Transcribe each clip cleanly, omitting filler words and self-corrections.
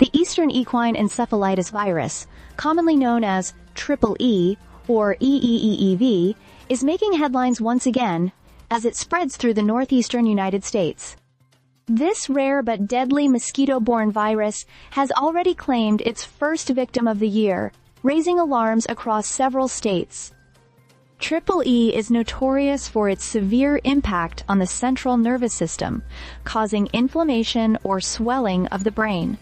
The Eastern Equine Encephalitis virus, commonly known as EEE or EEEEV, is making headlines once again as it spreads through the northeastern United States. This rare but deadly mosquito-borne virus has already claimed its first victim of the year, raising alarms across several states. EEE is notorious for its severe impact on the central nervous system, causing inflammation or swelling of the brain.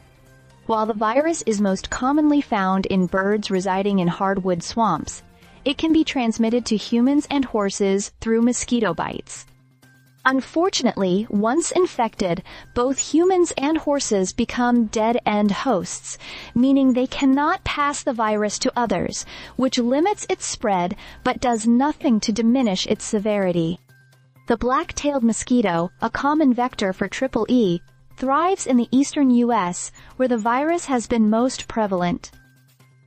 While the virus is most commonly found in birds residing in hardwood swamps, it can be transmitted to humans and horses through mosquito bites. Unfortunately, once infected, both humans and horses become dead-end hosts, meaning they cannot pass the virus to others, which limits its spread but does nothing to diminish its severity. The black-tailed mosquito, a common vector for EEE, thrives in the eastern U.S., where the virus has been most prevalent.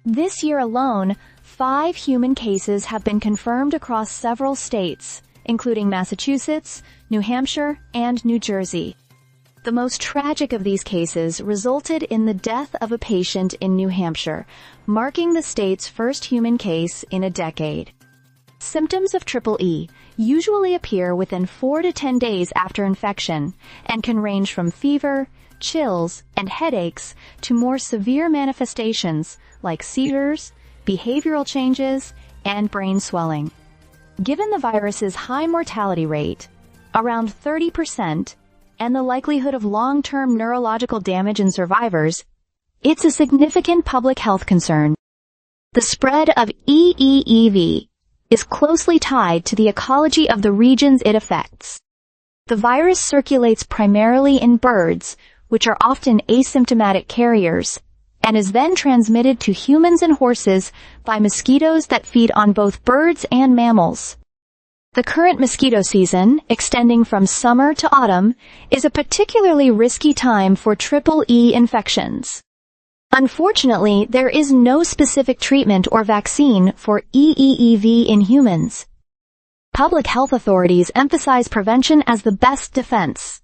This year alone, 5 human cases have been confirmed across several states, including Massachusetts, New Hampshire, and New Jersey. The most tragic of these cases resulted in the death of a patient in New Hampshire, marking the state's first human case in a decade. Symptoms of EEE usually appear within 4 to 10 days after infection and can range from fever, chills, and headaches to more severe manifestations like seizures, behavioral changes, and brain swelling. Given the virus's high mortality rate, around 30%, and the likelihood of long-term neurological damage in survivors, it's a significant public health concern. The spread of EEEV is closely tied to the ecology of the regions it affects. The virus circulates primarily in birds, which are often asymptomatic carriers, and is then transmitted to humans and horses by mosquitoes that feed on both birds and mammals. The current mosquito season, extending from summer to autumn, is a particularly risky time for EEE infections. Unfortunately, there is no specific treatment or vaccine for EEEV in humans. Public health authorities emphasize prevention as the best defense.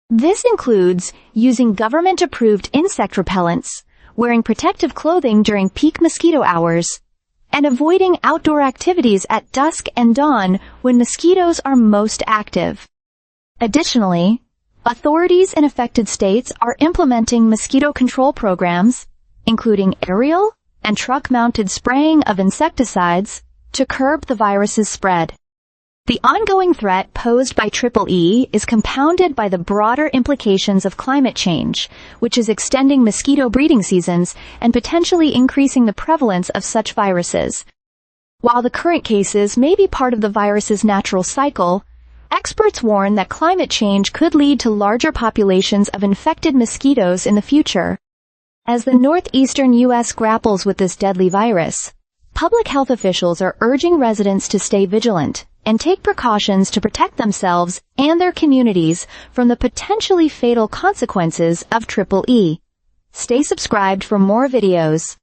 This includes using government-approved insect repellents, wearing protective clothing during peak mosquito hours, and avoiding outdoor activities at dusk and dawn when mosquitoes are most active. Additionally, authorities in affected states are implementing mosquito control programs, including aerial and truck-mounted spraying of insecticides, to curb the virus's spread. The ongoing threat posed by EEE is compounded by the broader implications of climate change, which is extending mosquito breeding seasons and potentially increasing the prevalence of such viruses. While the current cases may be part of the virus's natural cycle, experts warn that climate change could lead to larger populations of infected mosquitoes in the future. As the northeastern U.S. grapples with this deadly virus, public health officials are urging residents to stay vigilant and take precautions to protect themselves and their communities from the potentially fatal consequences of EEE. Stay subscribed for more videos.